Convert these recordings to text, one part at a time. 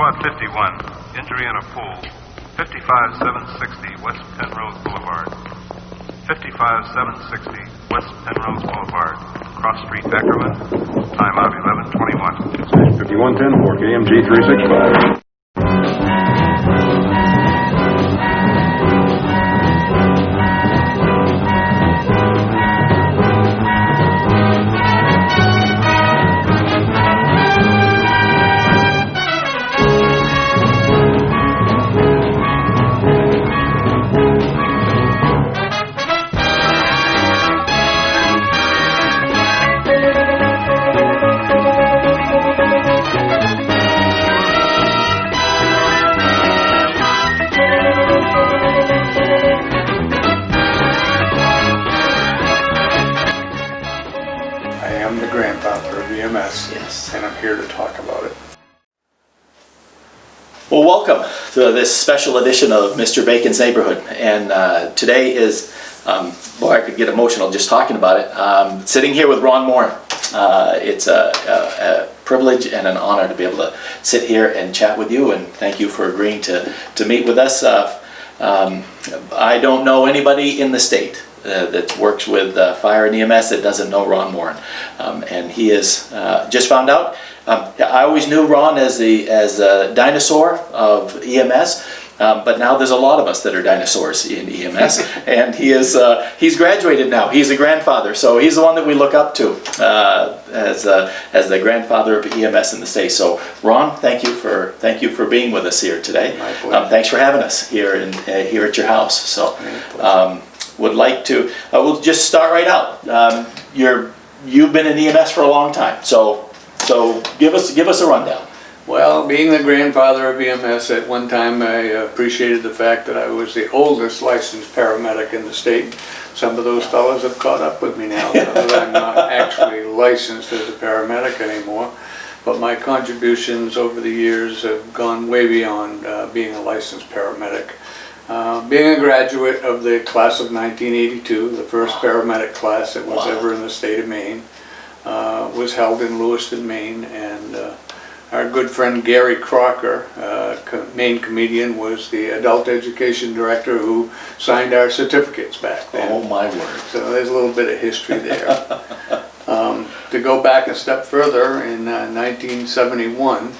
Squad 51, injury in a pool, 55760 West Penrose Boulevard. 55760 West Penrose Boulevard. Cross Street, Ackerman. Time out 11:21. 5110 for KMG 365. Yes. And I'm here to talk about it. Well, welcome to this special edition of Mr. Bacon's Neighborhood. And today is, boy, I could get emotional just talking about it. Sitting here with Ron Morin. It's a privilege and an honor to be able to sit here and chat with you, and thank you for agreeing to meet with us. I don't know anybody in the state that works with fire and EMS that doesn't know Ron Morin, and he is just found out. I always knew Ron as a dinosaur of EMS, but now there's a lot of us that are dinosaurs in EMS, and he's graduated now. He's a grandfather, so he's the one that we look up to as the grandfather of EMS in the state. So Ron, thank you for being with us here today. My pleasure. Thanks for having us here here at your house. So. Would like to, we'll just start right out. You've been in EMS for a long time, so give us a rundown. Well, being the grandfather of EMS, at one time I appreciated the fact that I was the oldest licensed paramedic in the state. Some of those fellows have caught up with me now that I'm not actually licensed as a paramedic anymore. But my contributions over the years have gone way beyond being a licensed paramedic. Being a graduate of the class of 1982, the first paramedic class that was ever in the state of Maine, was held in Lewiston, Maine, and our good friend Gary Crocker, Maine comedian, was the adult education director who signed our certificates back then. Oh my word. So there's a little bit of history there. To go back a step further, in 1971,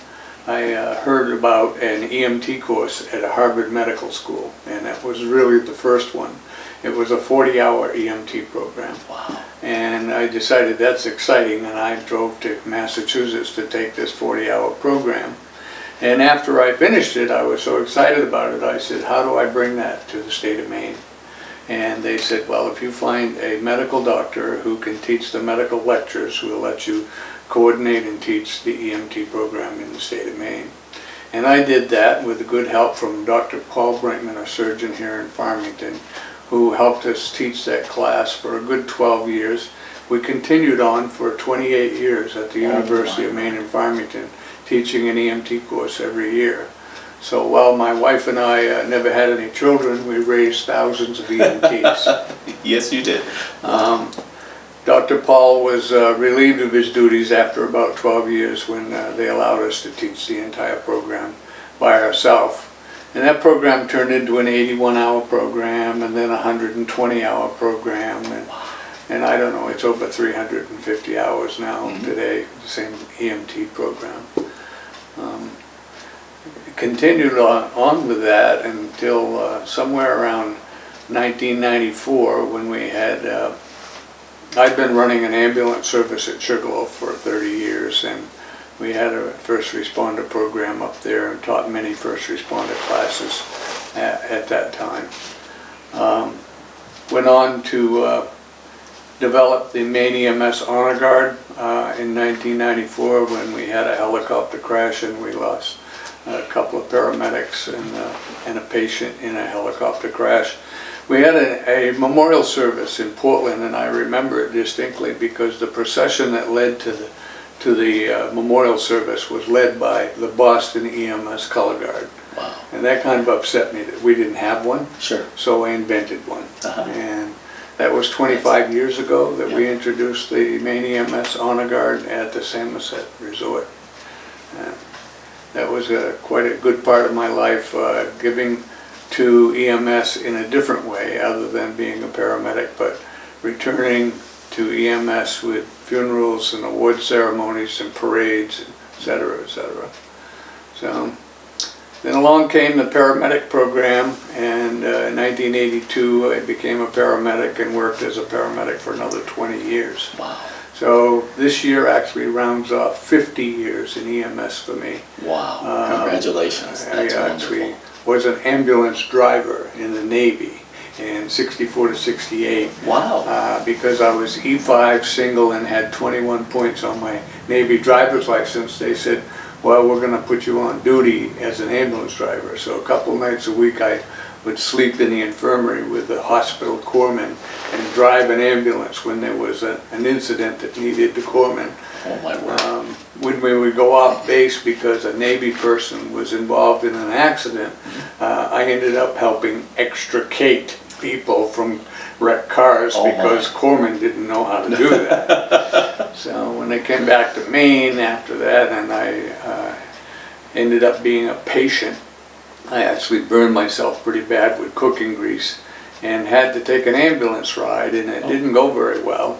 I heard about an EMT course at a Harvard Medical School, and that was really the first one. It was a 40-hour EMT program. Wow. And I decided that's exciting, and I drove to Massachusetts to take this 40-hour program. And after I finished it, I was so excited about it, I said, how do I bring that to the state of Maine? And they said, well, if you find a medical doctor who can teach the medical lectures, who will let you coordinate and teach the EMT program in the state of Maine. And I did that with good help from Dr. Paul Brinkman, a surgeon here in Farmington, who helped us teach that class for a good 12 years. We continued on for 28 years at the University of Maine in Farmington, teaching an EMT course every year. So while my wife and I never had any children, we raised thousands of EMTs. Yes, you did. Dr. Paul was relieved of his duties after about 12 years when they allowed us to teach the entire program by ourselves. And that program turned into an 81-hour program, and then a 120-hour program, and I don't know, it's over 350 hours now today, the same EMT program. Continued on with that until somewhere around 1994, when we had I'd been running an ambulance service at Sugarloaf for 30 years, and we had a first responder program up there and taught many first responder classes at that time. Went on to develop the Maine EMS Honor Guard in 1994 when we had a helicopter crash and we lost a couple of paramedics and a patient in a helicopter crash. We had a memorial service in Portland, and I remember it distinctly because the procession that led to the memorial service was led by the Boston EMS Color Guard. Wow. And that kind of upset me that we didn't have one. Sure. So I invented one. And that was 25 years ago that we introduced the Maine EMS Honor Guard at the Samoset Resort. that was quite a good part of my life, giving to EMS in a different way other than being a paramedic, but returning to EMS with funerals and award ceremonies and parades, etc., etc. So then along came the paramedic program, and in 1982 I became a paramedic and worked as a paramedic for another 20 years. Wow. So this year actually rounds off 50 years in EMS for me. Wow. Congratulations. That's I actually was an ambulance driver in the Navy in 64 to 68. Wow. Because I was E5 single and had 21 points on my Navy driver's license, they said, well, we're going to put you on duty as an ambulance driver. So a couple nights a week I would sleep in the infirmary with the hospital corpsman and drive an ambulance when there was an incident that needed the corpsman. Oh my word. When we would go off base because a Navy person was involved in an accident, I ended up helping extricate people from wrecked cars because corpsmen didn't know how to do that. So when I came back to Maine after that, and I ended up being a patient, I actually burned myself pretty bad with cooking grease and had to take an ambulance ride, and it didn't go very well.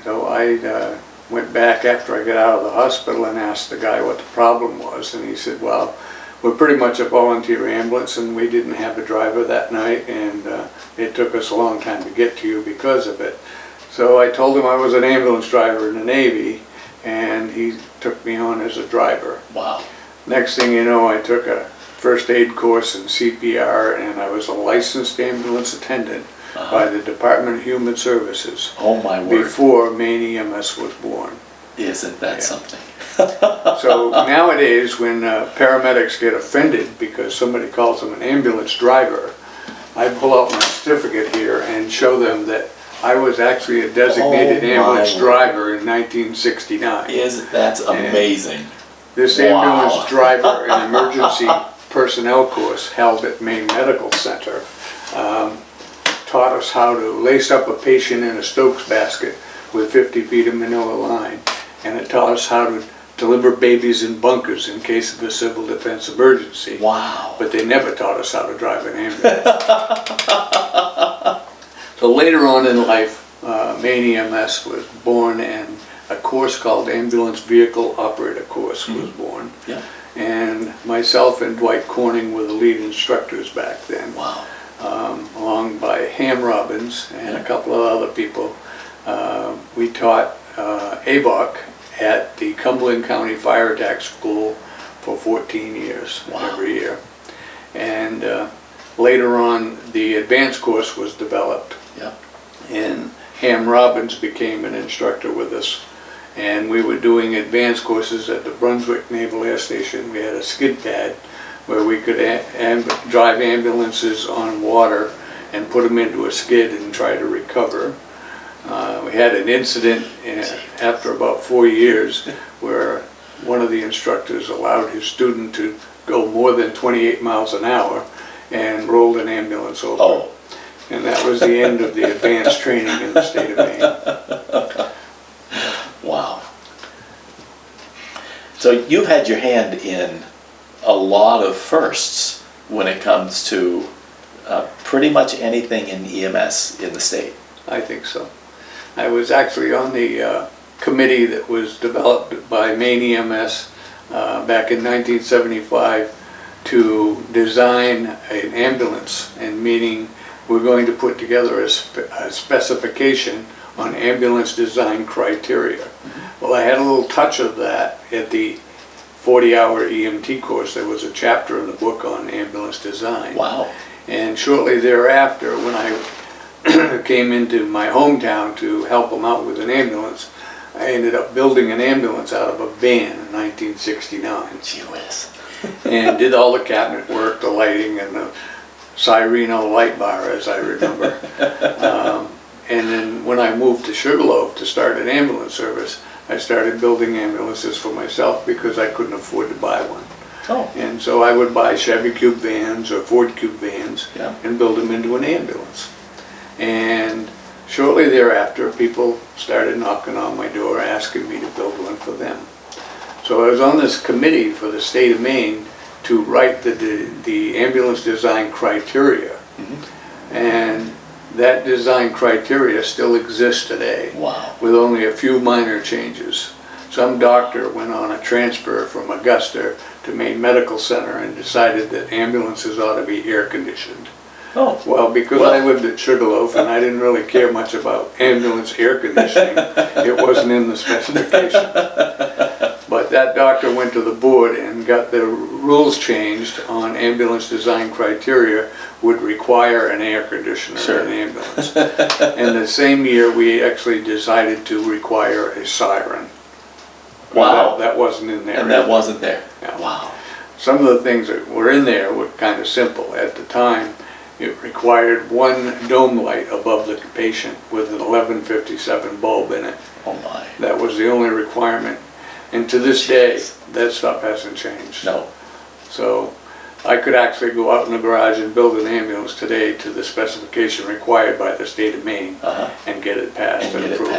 So I went back after I got out of the hospital and asked the guy what the problem was, and he said, well, we're pretty much a volunteer ambulance and we didn't have a driver that night, and it took us a long time to get to you because of it. So I told him I was an ambulance driver in the Navy, and he took me on as a driver. Wow. Next thing you know, I took a first aid course in CPR, and I was a licensed ambulance attendant by the Department of Human Services. Oh my word. Before Maine EMS was born. Isn't that something? So nowadays, when paramedics get offended because somebody calls them an ambulance driver, I pull out my certificate here and show them that I was actually a designated ambulance driver in 1969. That's amazing. This ambulance driver and emergency personnel course held at Maine Medical Center taught us how to lace up a patient in a Stokes basket with 50 feet of manila line, and it taught us how to deliver babies in bunkers in case of a civil defense emergency. Wow. But they never taught us how to drive an ambulance. So later on in life, Maine EMS was born, and a course called Ambulance Vehicle Operator course was born. Yeah. And myself and Dwight Corning were the lead instructors back then. Wow. Along by Ham Robbins and a couple of other people. We taught ABOC at the Cumberland County Fire Attack School for 14 years every year. And later on, the advanced course was developed. Yep. And Ham Robbins became an instructor with us. And we were doing advanced courses at the Brunswick Naval Air Station. We had a skid pad where we could drive ambulances on water and put them into a skid and try to recover. We had an incident after about 4 years where one of the instructors allowed his student to go more than 28 miles an hour and rolled an ambulance over. Oh. And that was the end of the advanced training in the state of Maine. Wow. So you've had your hand in a lot of firsts when it comes to pretty much anything in EMS in the state. I think so. I was actually on the committee that was developed by Maine EMS back in 1975 to design an ambulance, and meaning we're going to put together a specification on ambulance design criteria. Well, I had a little touch of that at the 40-hour EMT course. There was a chapter in the book on ambulance design. Wow. And shortly thereafter, when I came into my hometown to help them out with an ambulance, I ended up building an ambulance out of a van in 1969. Gee whiz. And did all the cabinet work, the lighting, and the Cyreno light bar, as I remember. And then when I moved to Sugarloaf to start an ambulance service, I started building ambulances for myself because I couldn't afford to buy one. Oh. And so I would buy Chevy Cube vans or Ford Cube vans and build them into an ambulance. And shortly thereafter, people started knocking on my door asking me to build one for them. So I was on this committee for the state of Maine to write the ambulance design criteria. And that design criteria still exists today. Wow. With only a few minor changes. Some doctor went on a transfer from Augusta to Maine Medical Center and decided that ambulances ought to be air conditioned. Oh. Well, because I lived at Sugarloaf and I didn't really care much about ambulance air conditioning, it wasn't in the specification. But that doctor went to the board and got the rules changed on ambulance design criteria would require an air conditioner in an ambulance. And the same year we actually decided to require a siren. Wow. That wasn't in there. And that wasn't there. Yeah. Wow. Some of the things that were in there were kind of simple. At the time, it required one dome light above the patient with an 1157 bulb in it. Oh my. That was the only requirement. And to this day, that stuff hasn't changed. No. So I could actually go out in the garage and build an ambulance today to the specification required by the state of Maine and get it passed and approved.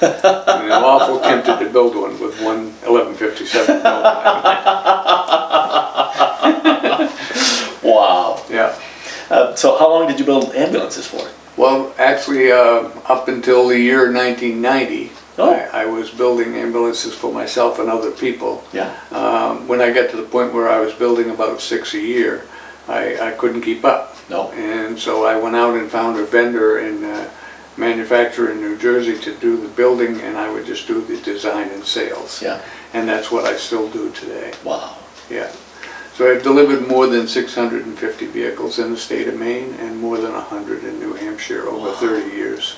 And I'm awful tempted to build one with one 1157 dome light. Wow. Yeah. So how long did you build ambulances for? Well, actually, up until the year 1990, I was building ambulances for myself and other people. Yeah. When I got to the point where I was building about 6 a year, I couldn't keep up. No. And so I went out and found a vendor and manufacturer in New Jersey to do the building, and I would just do the design and sales. Yeah. And that's what I still do today. Wow. Yeah. So I've delivered more than 650 vehicles in the state of Maine and more than 100 in New Hampshire over 30 years.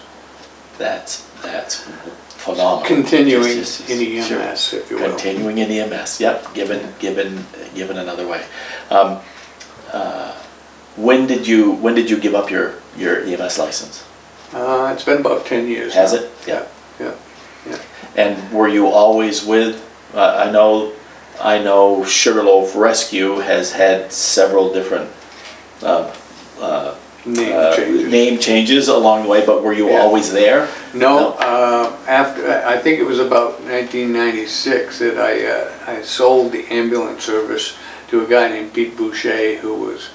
That's phenomenal. Continuing Just in EMS, if you will. Continuing in EMS. Yep. Given another way. When did you give up your EMS license? It's been about 10 years. Has now. it? Yeah. And were you always with? I know Sugarloaf Rescue has had several different name changes along the way, but were you always there? No. After I think it was about 1996 that I sold the ambulance service to a guy named Pete Boucher, who was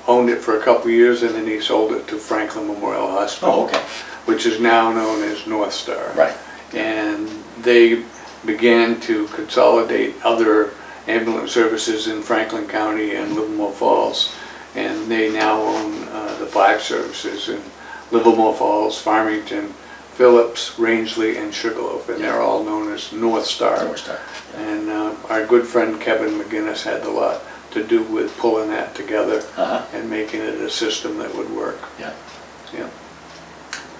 owned it for a couple of years, and then he sold it to Franklin Memorial Hospital, Oh, okay. which is now known as North Star. Right. And they began to consolidate other ambulance services in Franklin County and Livermore Falls, and they now own the 5 services in Livermore Falls, Farmington, Phillips, Rangeley, and Sugarloaf, and they're all known as North Star. North Star. And our good friend Kevin McGinnis had a lot to do with pulling that together and making it a system that would work. Yeah. Yeah.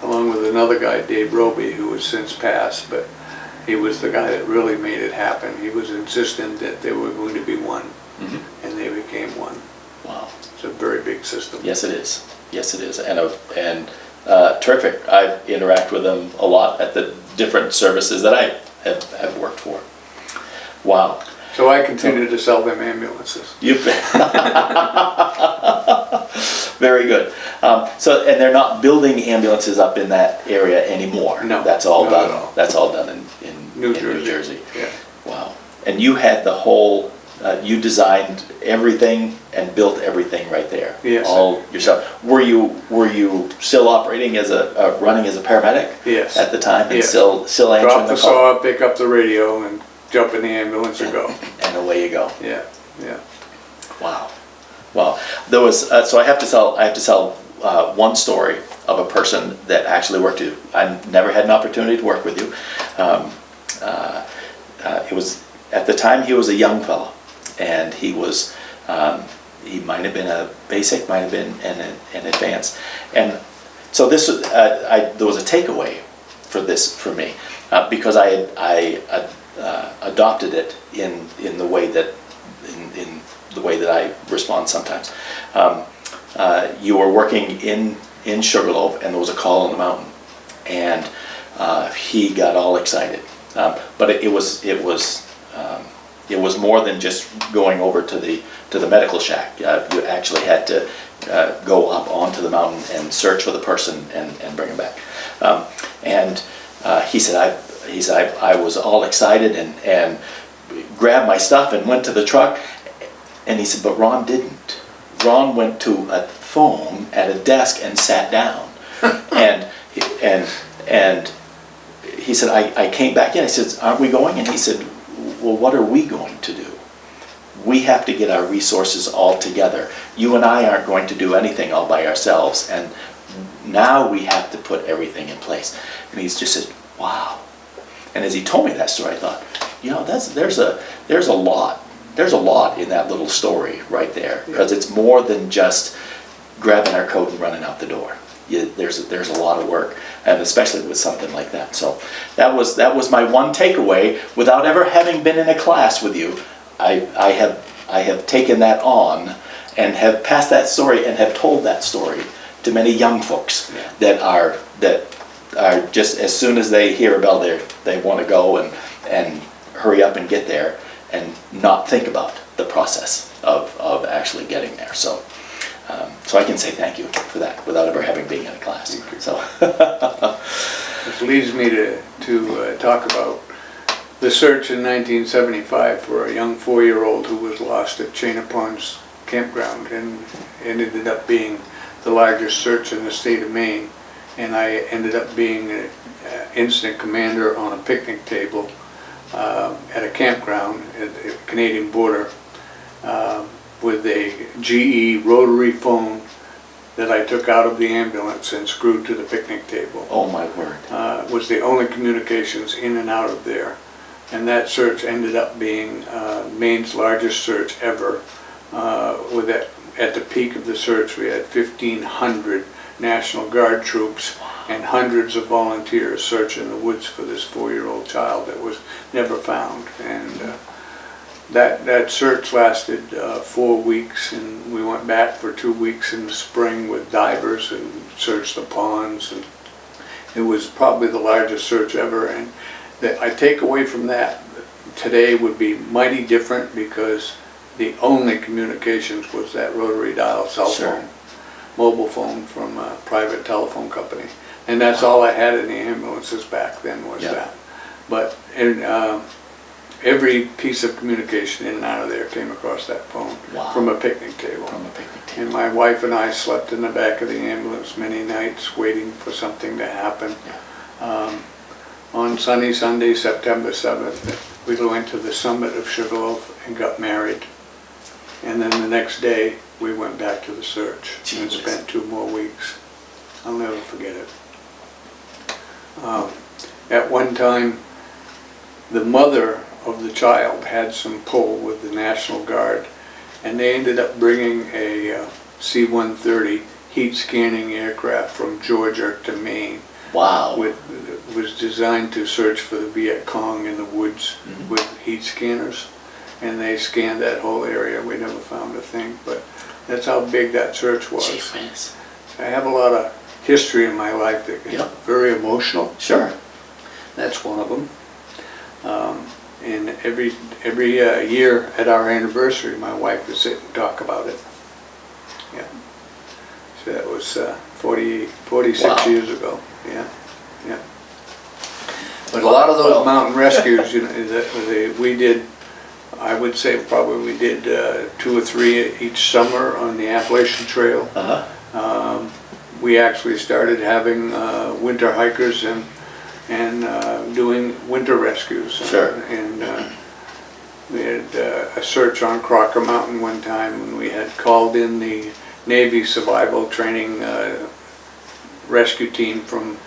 Along with another guy, Dave Roby, who has since passed, but he was the guy that really made it happen. He was insistent that they were going to be one, and they became one. Wow. It's a very big system. Yes, it is. Yes, it is. And terrific. I interact with them a lot at the different services that I have worked for. Wow. So I continue to sell them ambulances. Very good. And they're not building ambulances up in that area anymore. No, that's all not done. at all. That's all done in New Jersey. Yeah. Wow. And you had the whole. You designed everything and built everything right there. Yes. All yourself. Were you still operating as running as a paramedic? Yes. At the time, and Yes. still answering Drop the the call. saw, pick up the radio, and jump in the ambulance and go. And away you go. Yeah. Yeah. Wow. Wow. There was so I have to tell one story of a person that actually worked with you. I never had an opportunity to work with you. It was at the time he was a young fellow, and he was he might have been a basic, might have been an advanced, and so this was there was a takeaway for me because I adopted it in the way that in the way that I respond sometimes. You were working in Sugarloaf, and there was a call on the mountain, and he got all excited. But it was more than just going over to the medical shack. You actually had to go up onto the mountain and search for the person and bring him back. And he said I was all excited and grabbed my stuff and went to the truck. And he said, but Ron didn't. Ron went to a phone at a desk and sat down. and he said, I came back in. I said, aren't we going? And he said, well, what are we going to do? We have to get our resources all together. You and I aren't going to do anything all by ourselves. And now we have to put everything in place. And he's just said, wow. And as he told me that story, I thought, you know, there's a lot in that little story right there, because it's more than just grabbing our coat and running out the door. There's a lot of work, and especially with something like that. So that was my one takeaway. Without ever having been in a class with you, I have taken that on and have passed that story and have told that story to many young folks that are just, as soon as they hear a bell, they want to go and hurry up and get there and not think about the process of actually getting there. So I can say thank you for that without ever having been in a class. So Which leads me to talk about the search in 1975 for a young 4-year-old who was lost at Chain of Ponds campground, and ended up being the largest search in the state of Maine. And I ended up being an incident commander on a picnic table at a campground at the Canadian border with a GE rotary phone that I took out of the ambulance and screwed to the picnic table. oh my word. Was the only communications in and out of there. And that search ended up being Maine's largest search ever. At the peak of the search, we had 1,500 National Guard troops and hundreds of volunteers searching the woods for this 4-year-old child that was never found. And that search lasted 4 weeks, and we went back for 2 weeks in the spring with divers and searched the ponds. And it was probably the largest search ever. And that I take away from that today would be mighty different, because the only communications was that rotary dial cell phone, mobile phone from a private telephone company. And that's all I had in the ambulances back then was that. But every piece of communication in and out of there came across that phone from a picnic table. And my wife and I slept in the back of the ambulance many nights waiting for something to happen. On sunny Sunday, September 7th, we went to the summit of Sugarloaf and got married. And then the next day, we went back to the search and spent 2 more weeks. I'll never forget it. At one time, the mother of the child had some pull with the National Guard, and they ended up bringing a C-130 heat scanning aircraft from Georgia to Maine. Wow. It was designed to search for the Viet Cong in the woods with heat scanners. And they scanned that whole area. We never found a thing, but that's how big that search was. Jeez. I have a lot of history in my life that is very emotional. Sure. That's one of them. And every year at our anniversary, my wife would sit and talk about it. Yeah. So that was 46 years ago. Yeah. Yeah. But a lot of those mountain rescues, you know, we did. I would say probably we did 2 or 3 each summer on the Appalachian Trail. We actually started having winter hikers and doing winter rescues. Sure. And we had a search on Crocker Mountain one time when we had called in the Navy Survival Training rescue team from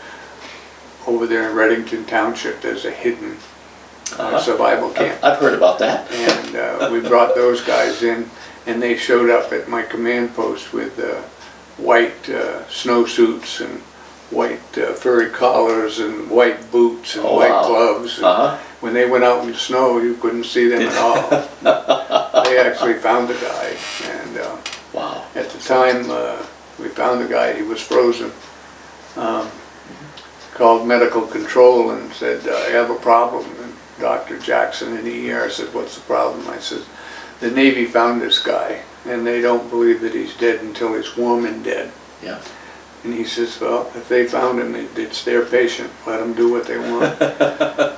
over there in Reddington Township. There's a hidden survival camp. I've heard about that. And we brought those guys in, and they showed up at my command post with white snowsuits and white furry collars and white boots and white gloves. And when they went out in the snow, you couldn't see them at all. They actually found the guy, and at the time we found the guy, he was frozen. Called medical control and said, I have a problem. And Dr. Jackson in the ER said, what's the problem? I said, the Navy found this guy, and they don't believe that he's dead until he's warm and dead. Yeah. And he says, well, if they found him, it's their patient. Let them do what they want.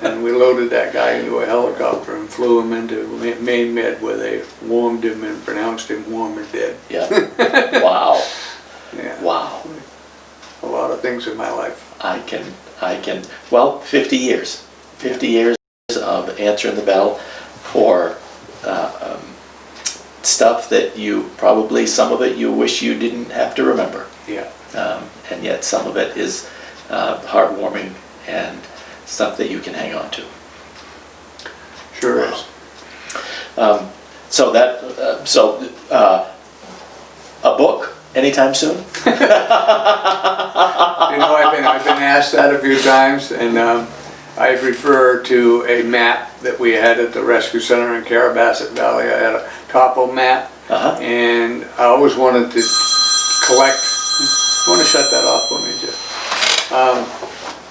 And we loaded that guy into a helicopter and flew him into Maine Med, where they warmed him and pronounced him warm and dead. Yeah. Wow. Yeah. Wow. A lot of things in my life. Well, 50 years. 50 years of answering the bell for stuff that you probably, some of it you wish you didn't have to remember. Yeah. And yet some of it is heartwarming and stuff that you can hang on to. Sure is. A book anytime soon? You know, I've been asked that a few times, and I refer to a map that we had at the Rescue Center in Carabasset Valley. I had a topo map, and I always wanted to collect. I want to shut that off for me, Jeff.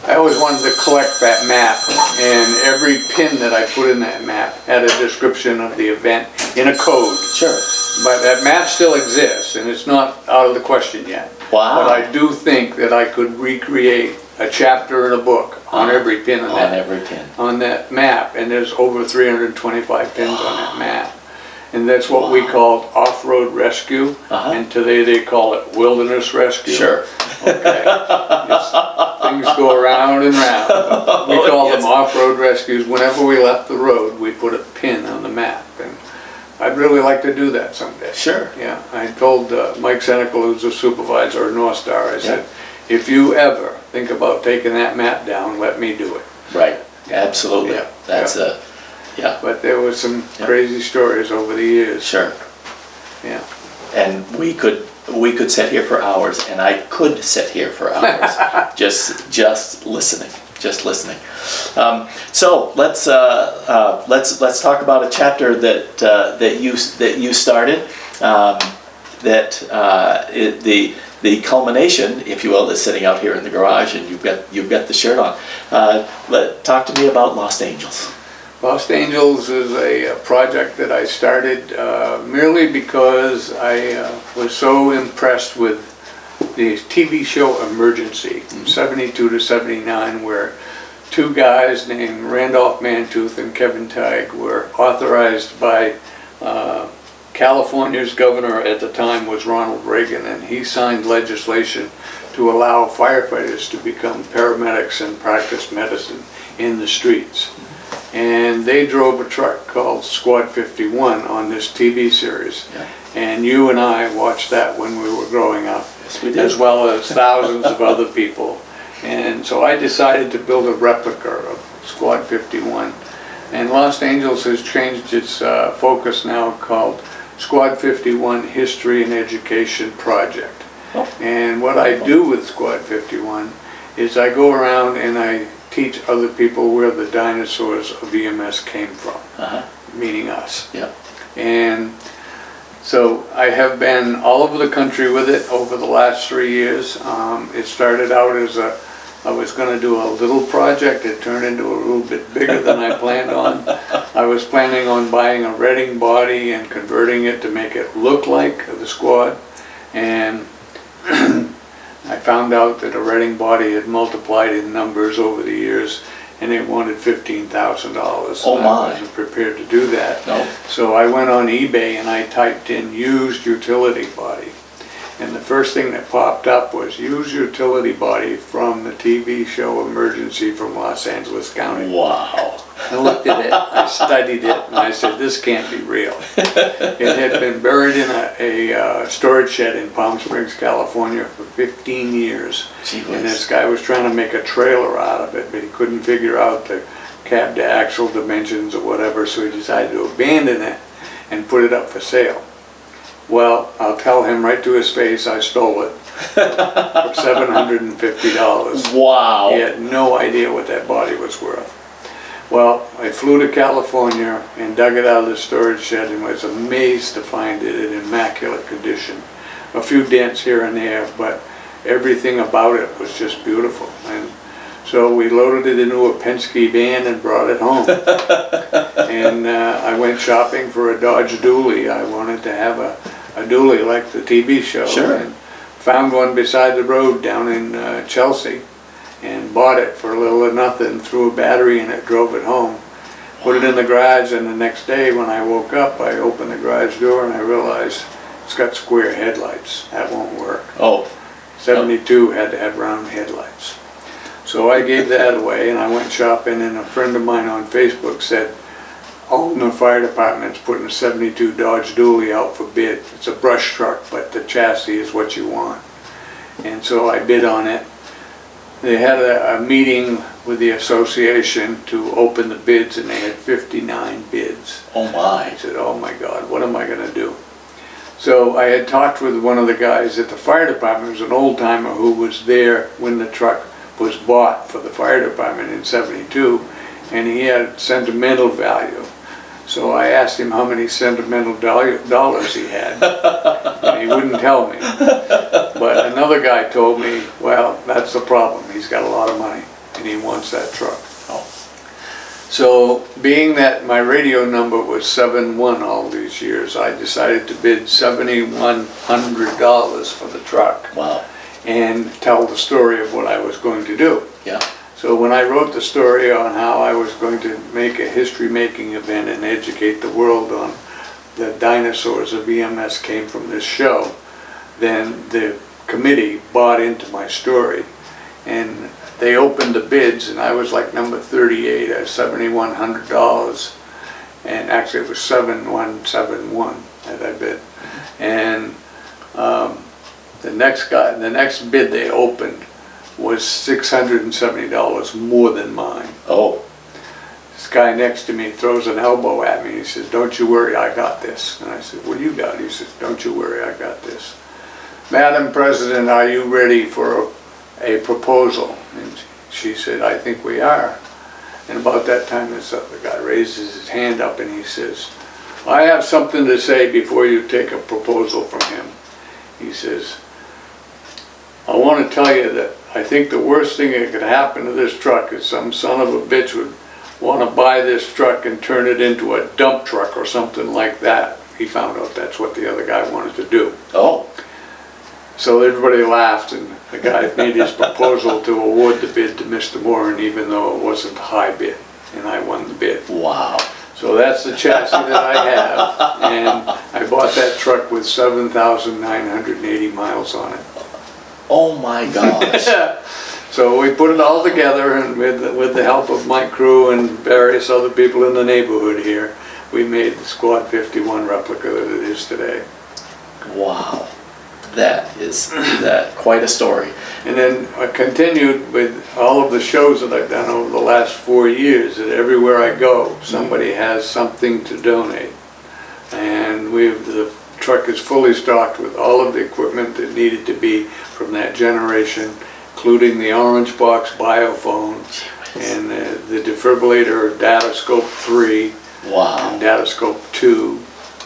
I always wanted to collect that map, and every pin that I put in that map had a description of the event in a code. Sure. But that map still exists, and it's not out of the question yet. Wow. But I do think that I could recreate a chapter in a book on every pin on that map, and there's over 325 pins on that map. And that's what we called off-road rescue, and today they call it wilderness rescue. Sure. Okay. Things go around and round. We call them off-road rescues. Whenever we left the road, we put a pin on the map, and I'd really like to do that someday. Sure. Yeah, I told Mike Senecal, who's the supervisor of North Star, I said, if you ever think about taking that map down, let me do it. Right. Absolutely. Yeah. That's yeah. But there was some crazy stories over the years. Sure. Yeah. And we could sit here for hours, and I could sit here for hours, just listening. So let's talk about a chapter that you started. The culmination, if you will, is sitting out here in the garage, and you've got the shirt on. Talk to me about Lost Angels. Lost Angels is a project that I started merely because I was so impressed with the TV show Emergency from 72 to 79, where two guys named Randolph Mantooth and Kevin Tighe were authorized by California's governor at the time was Ronald Reagan, and he signed legislation to allow firefighters to become paramedics and practice medicine in the streets. And they drove a truck called Squad 51 on this TV series. Yeah. And you and I watched that when we were growing up, yes, we did. As well as thousands of other people. And so I decided to build a replica of Squad 51. And Lost Angels has changed its focus now, called Squad 51 History and Education Project. Oh. And what I do with Squad 51 is I go around and I teach other people where the dinosaurs of EMS came from, meaning us. Yeah. And so I have been all over the country with it over the last 3 years. It started out as I was going to do a little project. It turned into a little bit bigger than I planned on. I was planning on buying a Reading body and converting it to make it look like the Squad. And I found out that a Reading body had multiplied in numbers over the years, and they wanted $15,000. Oh my. I wasn't prepared to do that. No. So I went on eBay and I typed in used utility body. And the first thing that popped up was used utility body from the TV show Emergency from Los Angeles County. Wow. I looked at it, I studied it, and I said, this can't be real. It had been buried in a storage shed in Palm Springs, California for 15 years. And this guy was trying to make a trailer out of it, but he couldn't figure out the cab to axle dimensions or whatever, so he decided to abandon it and put it up for sale. Well, I'll tell him right to his face I stole it for $750. Wow. He had no idea what that body was worth. Well, I flew to California and dug it out of the storage shed and was amazed to find it in immaculate condition. A few dents here and there, but everything about it was just beautiful. And so we loaded it into a Penske van and brought it home. And I went shopping for a Dodge Dually. I wanted to have a Dually like the TV show. Sure. And found one beside the road down in Chelsea and bought it for a little or nothing, threw a battery in it, drove it home, put it in the garage, and the next day when I woke up, I opened the garage door and I realized it's got square headlights. That won't work. Oh. 72 had to have round headlights. So I gave that away and I went shopping, and a friend of mine on Facebook said, Alton Fire Department's putting a 72 Dodge Dually out for bid. It's a brush truck, but the chassis is what you want. And so I bid on it. They had a meeting with the association to open the bids, and they had 59 bids. Oh my. I said, oh my God, what am I going to do? So I had talked with one of the guys at the fire department, who was an old timer who was there when the truck was bought for the fire department in '72, and he had sentimental value. So I asked him how many sentimental dollars he had, and he wouldn't tell me. But another guy told me, well, that's the problem. He's got a lot of money, and he wants that truck. Oh. So being that my radio number was 7-1 all these years, I decided to bid $7,100 for the truck. Wow. And tell the story of what I was going to do. Yeah. So when I wrote the story on how I was going to make a history-making event and educate the world on the dinosaurs of EMS came from this show, then the committee bought into my story. And they opened the bids, and I was like number 38 at $7,100. And actually it was 7171 that I bid. And the next bid they opened was $670 more than mine. Oh. This guy next to me throws an elbow at me. He says, don't you worry, I got this. And I said, what do you got? He says, don't you worry, I got this. Madam President, are you ready for a proposal? And she said, I think we are. And about that time, the guy raises his hand up and he says, I have something to say before you take a proposal from him. He says, I want to tell you that I think the worst thing that could happen to this truck is some son of a bitch would want to buy this truck and turn it into a dump truck or something like that. He found out that's what the other guy wanted to do. Oh. So everybody laughed, and the guy made his proposal to award the bid to Mr. Morin, even though it wasn't a high bid, and I won the bid. Wow. So that's the chassis that I have, and I bought that truck with 7,980 miles on it. Oh my gosh. So we put it all together, and with the help of my crew and various other people in the neighborhood here, we made the Squad 51 replica that it is today. Wow. That is quite a story. And then I continued with all of the shows that I've done over the last 4 years, that everywhere I go, somebody has something to donate. And the truck is fully stocked with all of the equipment that needed to be from that generation, including the Orange Box Biophone and the defibrillator Datascope 3 Wow. and Datascope 2.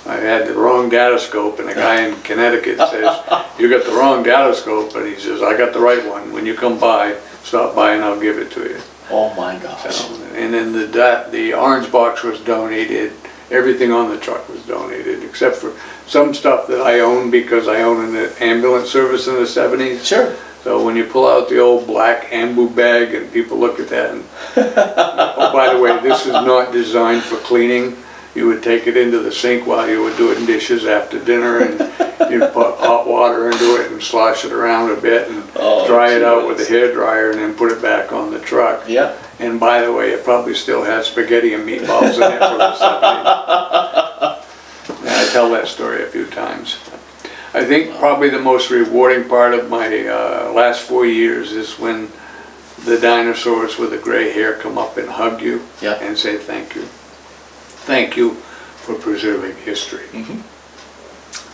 I had the wrong datascope, and a guy in Connecticut says, you got the wrong datascope, and he says, I got the right one. When you come by, stop by and I'll give it to you. Oh my gosh. So, and then the Orange Box was donated. Everything on the truck was donated, except for some stuff that I own because I own an ambulance service in the 70s. Sure. So when you pull out the old black ambu bag and people look at that and, oh, by the way, this is not designed for cleaning. You would take it into the sink while you were doing dishes after dinner, and you'd put hot water into it and slosh it around a bit and dry it out with a hairdryer and then put it back on the truck. Yeah. And by the way, it probably still has spaghetti and meatballs in it from the 70s. And I tell that story a few times. I think probably the most rewarding part of my last 4 years is when the dinosaurs with the gray hair come up and hug you and say thank you. Thank you for preserving history. Mm-hmm.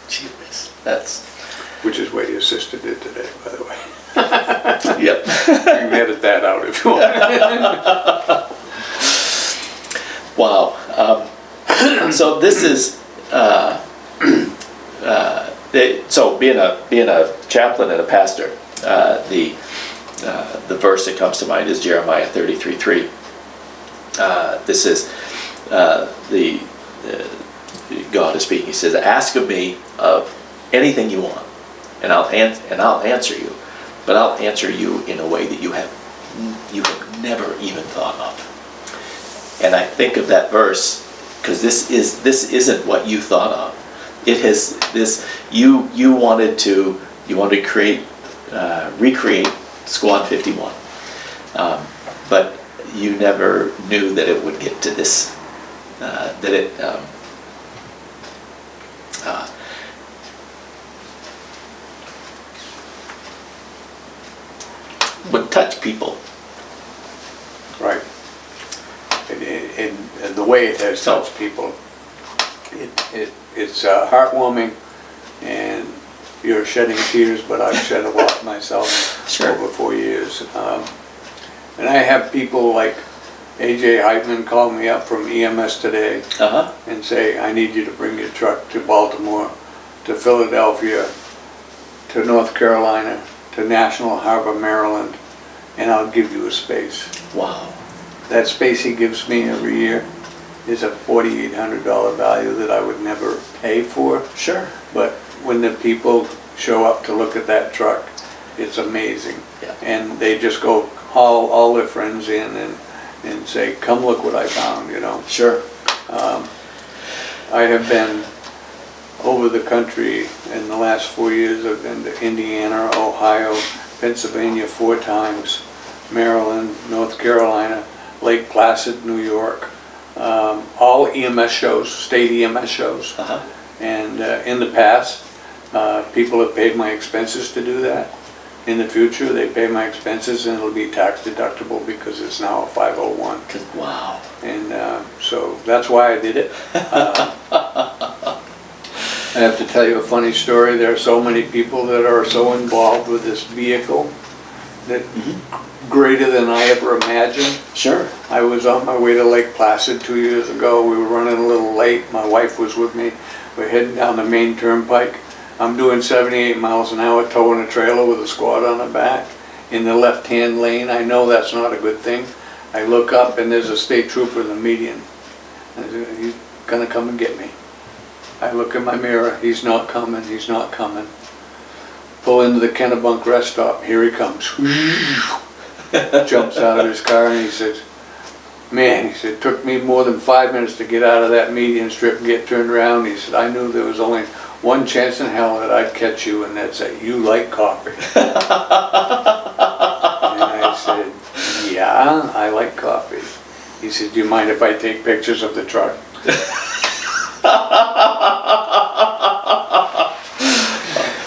Gee whiz, that's... Which is what your sister did today, by the way. Yep. You can edit that out if you want. Wow. So this is... so being a chaplain and a pastor, the verse that comes to mind is Jeremiah 33:3. This is God is speaking. He says, "Ask of me of anything you want, and I'll answer you, but I'll answer you in a way that you have never even thought of. And I think of that verse because this isn't what you thought of. It has this. You wanted to recreate Squad 51, but you never knew that it would get to this. That it would touch people. Right. And the way it has touched people, it's heartwarming, and you're shedding tears, but I've shed a lot myself Sure. over 4 years. And I have people like A.J. Heitman call me up from EMS today and say, I need you to bring your truck to Baltimore, to Philadelphia, to North Carolina, to National Harbor, Maryland, and I'll give you a space. Wow. That space he gives me every year is a $4,800 value that I would never pay for. Sure. But when the people show up to look at that truck, it's amazing. Yeah. And they just go haul all their friends in and say, come look what I found, you know. Sure. I have been over the country in the last 4 years. I've been to Indiana, Ohio, Pennsylvania 4 times, Maryland, North Carolina, Lake Placid, New York, all EMS shows, state EMS shows. And in the past, people have paid my expenses to do that. In the future, they pay my expenses and it'll be tax deductible because it's now a 501. Wow. And so that's why I did it. I have to tell you a funny story. There are so many people that are so involved with this vehicle that greater than I ever imagined. Sure. I was on my way to Lake Placid 2 years ago. We were running a little late. My wife was with me. We're heading down the Maine Turnpike. I'm doing 78 miles an hour towing a trailer with a squad on the back in the left-hand lane. I know that's not a good thing. I look up and there's a state trooper in the median. I said, he's gonna come and get me. I look in my mirror, he's not coming, he's not coming. Pull into the Kennebunk rest stop, here he comes. Jumps out of his car and he says, man, he said, it took me more than 5 minutes to get out of that median strip and get turned around. He said, I knew there was only one chance in hell that I'd catch you, and that's that you like coffee. And I said, yeah, I like coffee. He said, do you mind if I take pictures of the truck?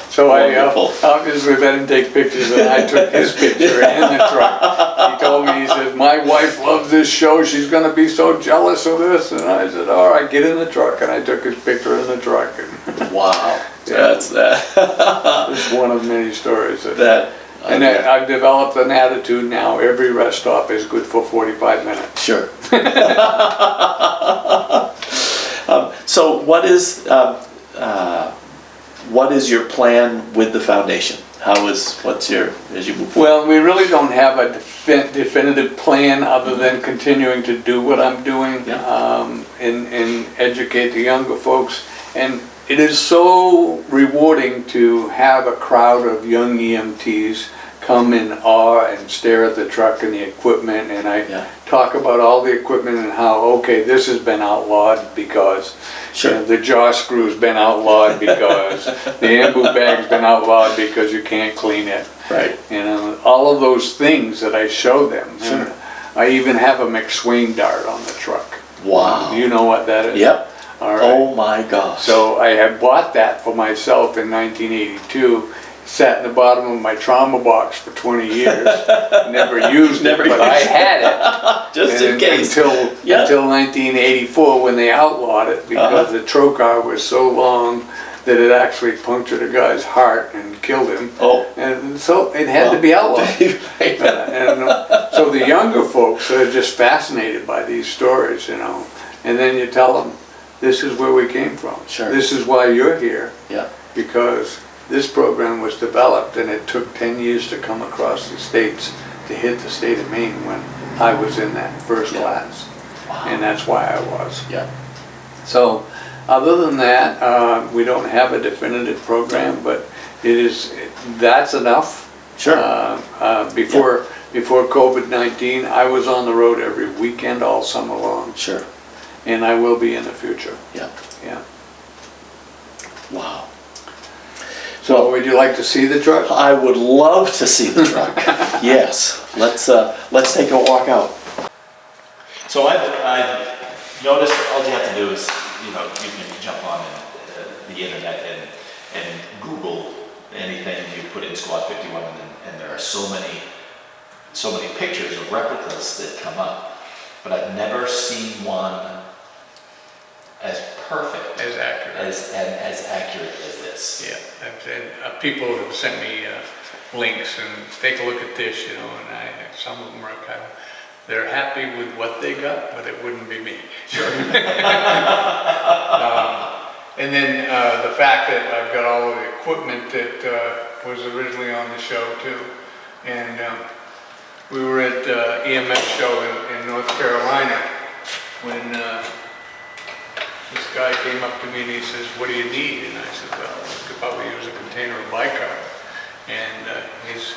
So I obviously let him take pictures, and I took his picture in the truck. He told me, he said, my wife loves this show, she's going to be so jealous of this. And I said, all right, get in the truck. And I took his picture in the truck. And wow. Yeah. That's that. It's one of many stories. And I've developed an attitude now, every rest stop is good for 45 minutes. Sure. So what is your plan with the foundation? As you move forward? Well, we really don't have a definitive plan other than continuing to do what I'm doing, and educate the younger folks. And it is so rewarding to have a crowd of young EMTs come in awe and stare at the truck and the equipment, and I talk about all the equipment and how, okay, this has been outlawed because the jaw screw's been outlawed because the ambu bag's been outlawed because you can't clean it. Right. You know, all of those things that I show them. Sure. I even have a McSwing dart on the truck. Wow. Do you know what that is? Yep. All right. Oh my gosh. So I had bought that for myself in 1982. Sat in the bottom of my trauma box for 20 years. Never used it, but I had it. Just in case. Until 1984 when they outlawed it because the trocar was so long that it actually punctured a guy's heart and killed him. Oh. And so it had to be outlawed. So the younger folks are just fascinated by these stories, you know. And then you tell them, this is where we came from. Sure. This is why you're here. Yeah. Because this program was developed and it took 10 years to come across the states to hit the state of Maine when I was in that first class. Wow. And that's why I was. Yeah. So other than that, we don't have a definitive program, but that's enough. Sure. Before COVID-19, I was on the road every weekend all summer long, Sure. and I will be in the future. Yeah. Yeah. Wow. So would you like to see the truck? I would love to see the truck. Yes. Let's take a walk out. So I've noticed all you have to do is, you can jump on the internet and Google anything, you put in Squad 51, and there are so many pictures of replicas that come up, but I've never seen one as perfect, As accurate. as accurate as this. Yeah, people have sent me links and take a look at this, and some of them are they're happy with what they got, but it wouldn't be me. Sure. And then the fact that I've got all of the equipment that was originally on the show too. And we were at EMS show in North Carolina when this guy came up to me and he says, "What do you need?" And I said, "Well, I could probably use a container of bicarb." And his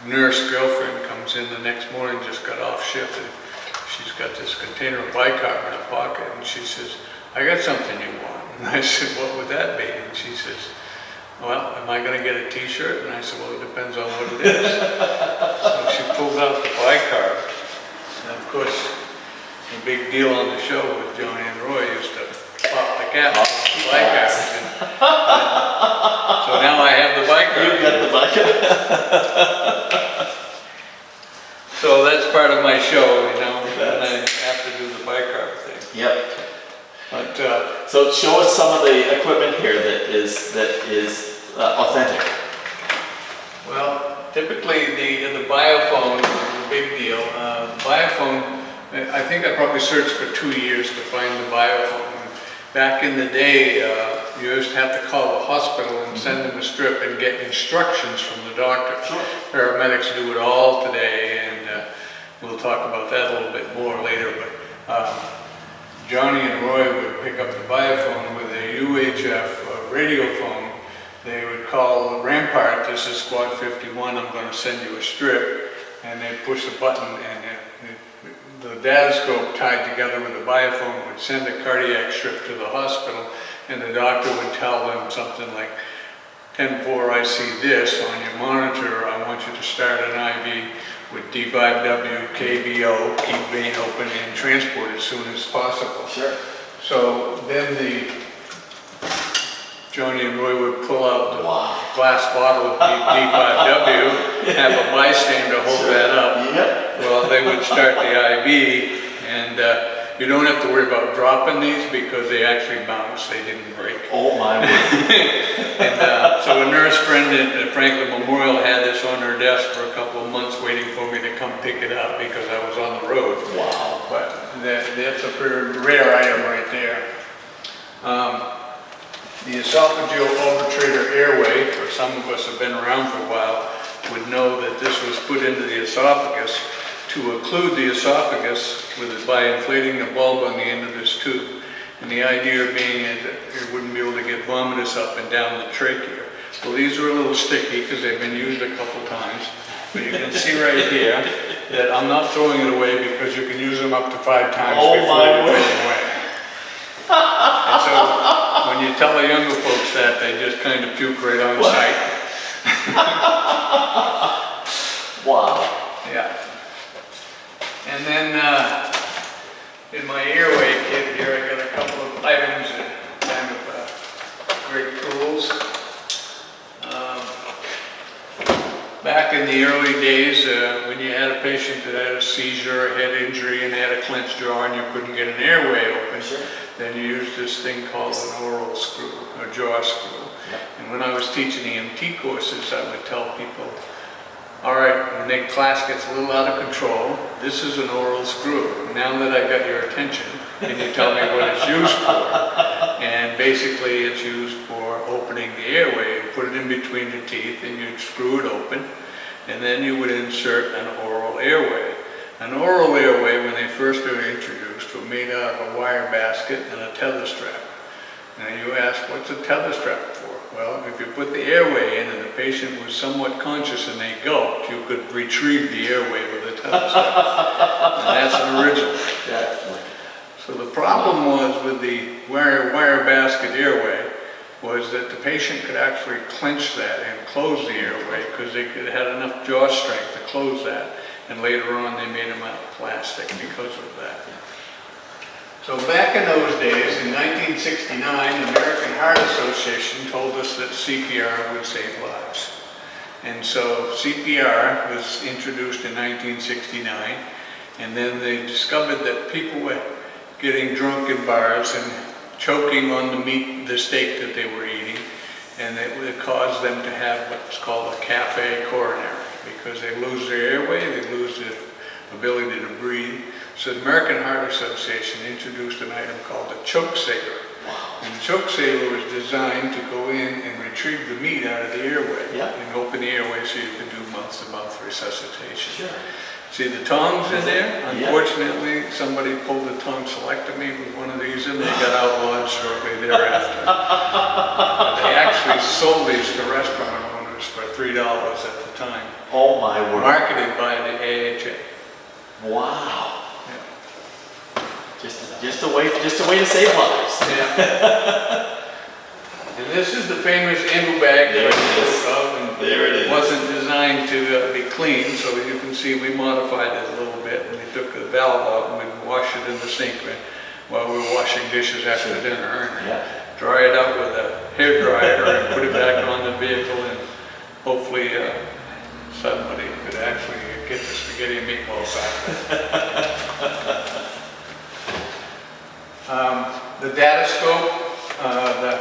nurse girlfriend comes in the next morning, just got off shift, and she's got this container of bicarb in her pocket, and she says, "I got something you want." And I said, "What would that be?" And she says, "Well, am I going to get a t-shirt?" And I said, "Well, it depends on what it is." So she pulls out the bicarb, and of course, the big deal on the show was Johnny and Roy used to pop the cap on the bicarb. So now I have the bicarb. You've got the bicarb. So that's part of my show, and I have to do the bicarb thing. Yep. But So show us some of the equipment here that is authentic. well, typically the biophone is a big deal. Biophone, I think I probably searched for 2 years to find the biophone. Back in the day, you used to have to call the hospital and send them a strip and get instructions from the doctor. Sure. Paramedics do it all today, and we'll talk about that a little bit more later. But Johnny and Roy would pick up the biophone with a UHF radio phone. They would call Rampart, "This is Squad 51, I'm going to send you a strip," and they'd push a button, and the datascope tied together with the biophone would send a cardiac strip to the hospital, and the doctor would tell them something like, "10-4, I see this on your monitor. I want you to start an IV with D5W, KBO, keep vein open, and transport as soon as possible." Sure. So then Johnny and Roy would pull out the Wow. glass bottle of D5W, have a bystander hold that up. Yep. Well, they would start the IV, and you don't have to worry about dropping these because they actually bounce, they didn't break. Oh my word. And so a nurse friend at Franklin Memorial had this on her desk for a couple of months waiting for me to come pick it up because I was on the road. Wow. But that's a pretty rare item right there. The esophageal arbitrator airway, for some of us who have been around for a while, would know that this was put into the esophagus to occlude the esophagus by inflating the bulb on the end of this tube. And the idea being is that you wouldn't be able to get vomitus up and down the trachea. Well, these are a little sticky because they've been used a couple times. But you can see right here that I'm not throwing it away because you can use them up to 5 times before you throw them away. And so when you tell the younger folks that, they just kind of puke right on sight. Wow. Yeah. And then in my airway kit here, I got a couple of items that kind of great tools. Back in the early days, when you had a patient that had a seizure, a head injury, and had a clenched jaw and you couldn't get an airway open, Sure. then you used this thing called an oral screw, a jaw screw. Yep. And when I was teaching EMT courses, I would tell people, all right, when the class gets a little out of control, this is an oral screw. Now that I got your attention, can you tell me what it's used for? And basically it's used for opening the airway. You put it in between the teeth and you'd screw it open, and then you would insert an oral airway. An oral airway, when they first were introduced, were made out of a wire basket and a tether strap. Now you ask, what's a tether strap for? Well, if you put the airway in and the patient was somewhat conscious and they gulped, you could retrieve the airway with a telescope. And that's an original. So the problem was with the wire basket airway was that the patient could actually clench that and close the airway because they had enough jaw strength to close that. And later on they made them out of plastic because of that. So back in those days, in 1969, the American Heart Association told us that CPR would save lives. And so CPR was introduced in 1969, and then they discovered that people were getting drunk in bars and choking on the steak that they were eating, and it would cause them to have what's called a cafe coronary, because they lose their airway, they lose their ability to breathe. So the American Heart Association introduced an item called a choke saver. Wow. And the choke saver was designed to go in and retrieve the meat out of the airway and open the airway so you could do month-to-month resuscitation. Sure. See the tongs in there? Unfortunately, somebody pulled a tonsillectomy with one of these and they got outlawed shortly thereafter. They actually sold these to restaurant owners for $3 at the time. Oh my word. Marketed by the AHA. Wow. Just a way to save lives. Yeah. And this is the famous ambu bag that I spoke of, and it wasn't designed to be clean, so you can see we modified it a little bit, and we took the valve out and we washed it in the sink while we were washing dishes after dinner, and dry it out with a hair dryer and put it back on the vehicle, and hopefully somebody could actually get the spaghetti and meatballs out. The datascope, the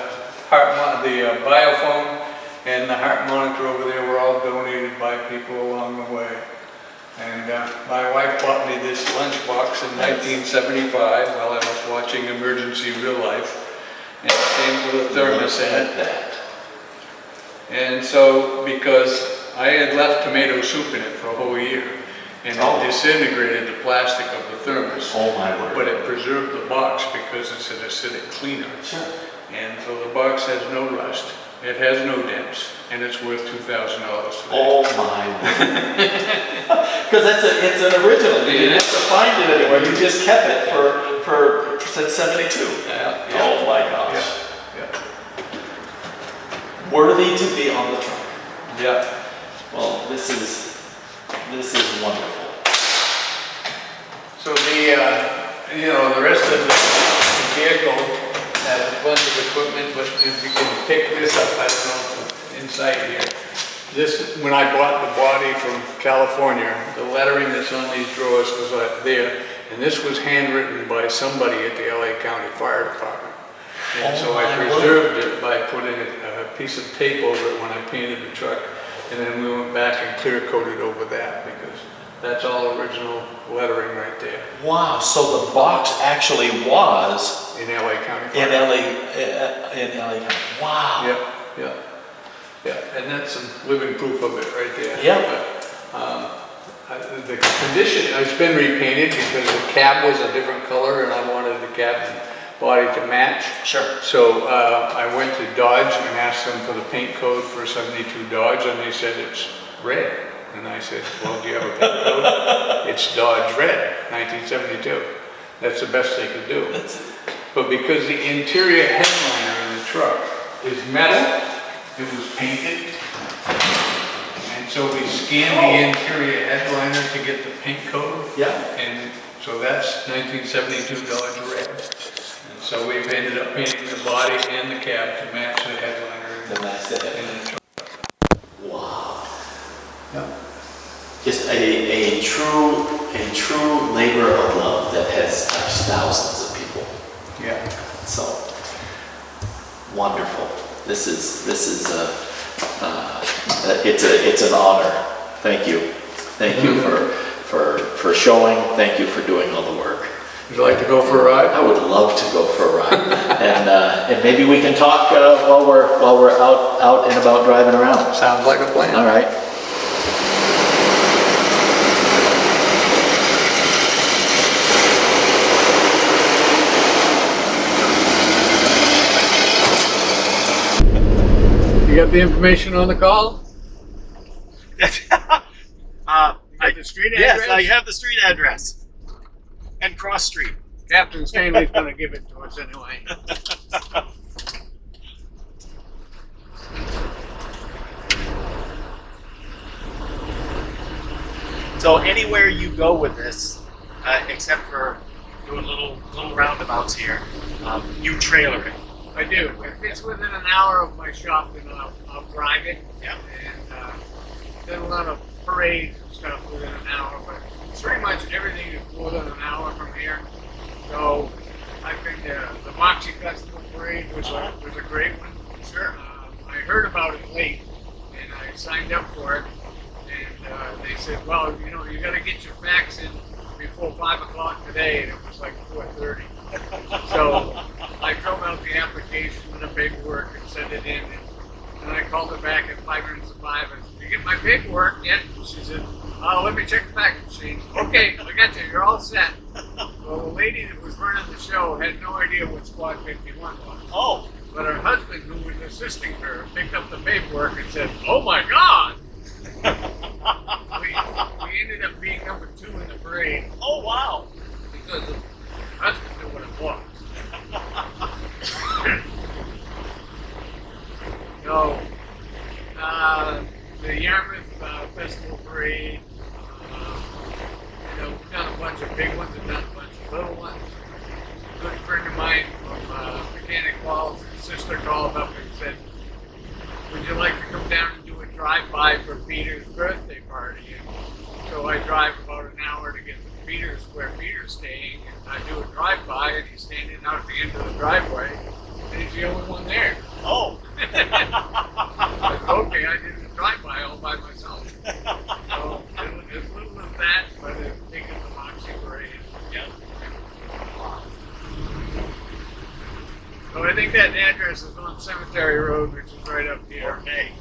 biophone, and the heart monitor over there were all donated by people along the way. And my wife bought me this lunchbox in 1975 while I was watching Emergency Real Life, and it came with a thermos in it. And so, because I had left tomato soup in it for a whole year, and it disintegrated the plastic of the thermos. Oh my word. But it preserved the box because it's an acidic cleaner. Sure. And so the box has no rust, it has no dents, and it's worth $2,000 today. Oh my word. Because it's an original. You didn't have to find it anywhere. You just kept it for since '72. Yeah. Oh my gosh. Yeah. Worthy to be on the truck. Yeah. Well, this is wonderful. So the rest of the vehicle has a bunch of equipment, but if you can pick this up, I don't know, inside here. This, when I bought the body from California, the lettering that's on these drawers was there, and this was handwritten by somebody at the LA County Fire Department. And so I preserved it by putting a piece of tape over it when I painted the truck. And then we went back and clear coated over that because that's all original lettering right there. Wow, so the box actually was in LA County. In LA County. Wow. Yeah, and that's some living proof of it right there. Yeah. But, the condition, it's been repainted because the cab was a different color and I wanted the cab and body to match. Sure. So I went to Dodge and asked them for the paint code for 72 Dodge, and they said it's red. And I said, well, do you have a paint code? It's Dodge Red, 1972. That's the best they could do. But because the interior headliner in the truck is metal, it was painted. And so we scanned the interior headliner to get the paint code. Yeah. And so that's 1972 Dodge Red. And so we've ended up painting the body and the cab to match the headliner. To match the headliner. Wow. Yeah. Just a true labor of love that has touched thousands of people. Yeah. So wonderful. This is it's an honor. Thank you. Thank you for showing. Thank you for doing all the work. Would you like to go for a ride? I would love to go for a ride, and maybe we can talk while we're out and about driving around. Sounds like a plan. All right. got the information on the call? You got the street address? Yes, I have the street address and cross street. Captain Stanley's gonna give it to us anyway. So anywhere you go with this, except for doing little roundabouts here, you trailer it. I do. If it's within an hour of my shop, then I'll drive it. Yep. And did a lot of parades and stuff within an hour, but pretty much everything is within an hour from here. So I think the Moxie Festival Parade was a great one. Sure. I heard about it late, and I signed up for it. And they said, well, you know, you got to get your facts in before 5 o'clock today, and it was like 4:30. So I filled out the application and the paperwork and sent it in. And I called her back at 5 minutes to 5 and said, "You get my paperwork yet?" She said, "Oh, let me check the fax machine." "Okay, I got you. You're all set." Well, the lady that was running the show had no idea what Squad 51 was. Oh. But her husband, who was assisting her, picked up the paperwork and said, "Oh my God!" we ended up being number 2 in the parade Oh, wow. because her husband knew what it was. So, the Yarmouth Festival Parade, you know, we've done a bunch of big ones and done a bunch of little ones. A good friend of mine from Mechanic Falls, his sister called up and said, "Would you like to come down and do a drive-by for Peter's birthday party?" And so I drive about an hour to get to Peter's, where Peter's staying, and I do a drive-by, and he's standing out at the end of the driveway, and he's the only one there. Oh. I said, okay, I did a drive-by all by myself. So it's little as that, but it's big as the Moxie Parade. Yeah. So I think that address is on Cemetery Road, which is right up here. Okay.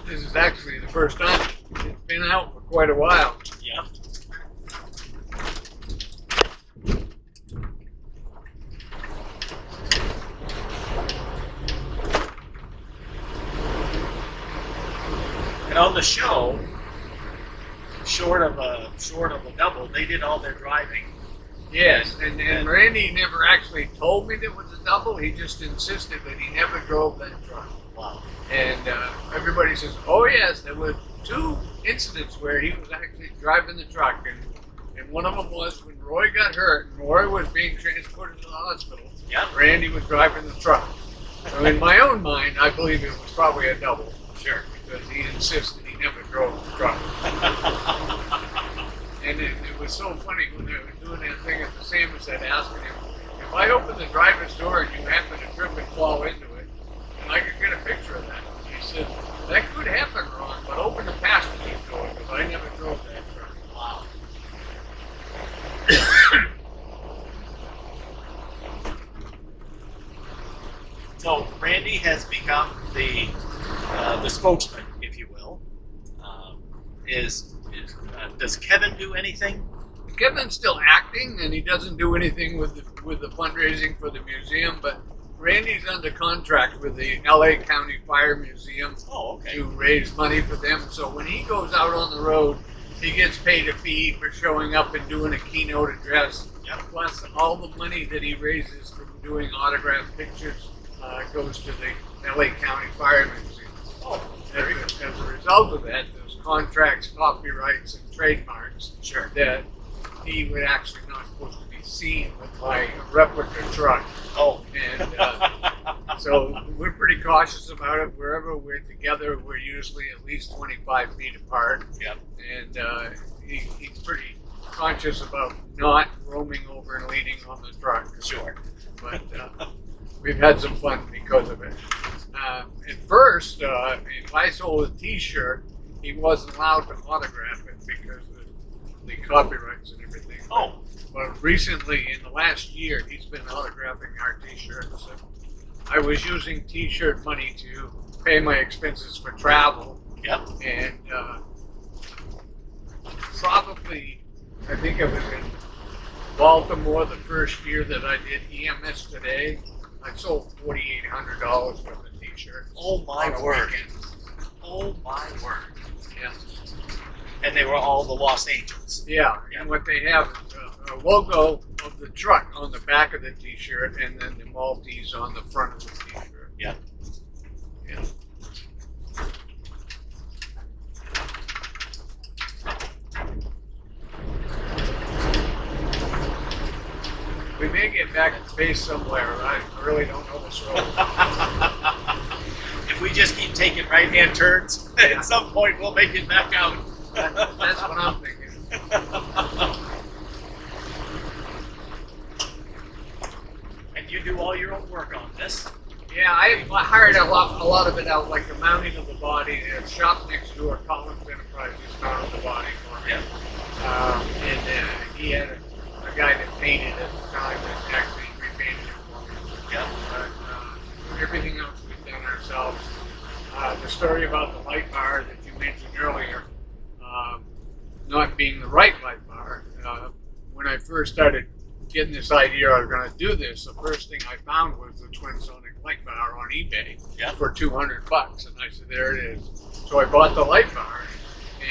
This is actually the first time. It's been out for quite a while. Yeah. And on the show, short of a double, they did all their driving. Yes, and Randy never actually told me there was a double. He just insisted that he never drove that truck. Wow. And everybody says, "Oh yes, there were 2 incidents where he was actually driving the truck, and one of them was when Roy got hurt and Roy was being transported to the hospital. Yeah. Randy was driving the truck. So in my own mind, I believe it was probably a double. Sure. Because he insisted he never drove the truck. And it was so funny when they were doing that thing at the Samoset, asking him, "If I open the driver's door and you happen to trip and fall into it, and I could get a picture of that." He said, "That could happen, Ron, but open the passenger door because I never drove that truck." Wow. So Randy has become the spokesman, if you will. Does Kevin do anything? Kevin's still acting, and he doesn't do anything with the fundraising for the museum, but Randy's under contract with the LA County Fire Museum Oh, okay. to raise money for them. So when he goes out on the road, he gets paid a fee for showing up and doing a keynote address. Yep. Plus, all the money that he raises from doing autographed pictures goes to the LA County Fire Museum. Oh, very good. As a result of that, there's contracts, copyrights, and trademarks Sure. that he would actually not supposed to be seen with my replica truck. Oh. And so we're pretty cautious about it. Wherever we're together, we're usually at least 25 feet apart. Yep. And he's pretty conscious about not roaming over and leaning on the truck. Sure. But we've had some fun because of it. At first, if I sold a T-shirt, he wasn't allowed to autograph it because of the copyrights and everything. Oh. But recently, in the last year, he's been autographing our T-shirts. I was using T-shirt money to pay my expenses for travel, Yep. And probably, I think it was in Baltimore the first year that I did EMS Today. I sold $4,800 worth of t-shirts. Oh my on a word. weekend. Oh my word. Yeah. And they were all the Los Angeles. Yeah, Yeah. and what they have is a logo of the truck on the back of the t-shirt and then the Maltese on the front of the t-shirt. Yep. Yeah. We may get back to base somewhere. I really don't know this road. If we just keep taking right-hand turns, at some point we'll make it back out. That's what I'm thinking. And you do all your own work on this. Yeah, I hired a lot of it out, like the mounting of the body. The shop next door, Collins Enterprises, mounted the body for me. Yeah. And he had a guy that painted at the time that actually repainted it for me. Yeah. But everything else we've done ourselves. The story about the light bar that you mentioned earlier, not being the right light bar. When I first started getting this idea I was going to do this, the first thing I found was the Twin Sonic light bar on eBay for $200, and I said, there it is. So I bought the light bar,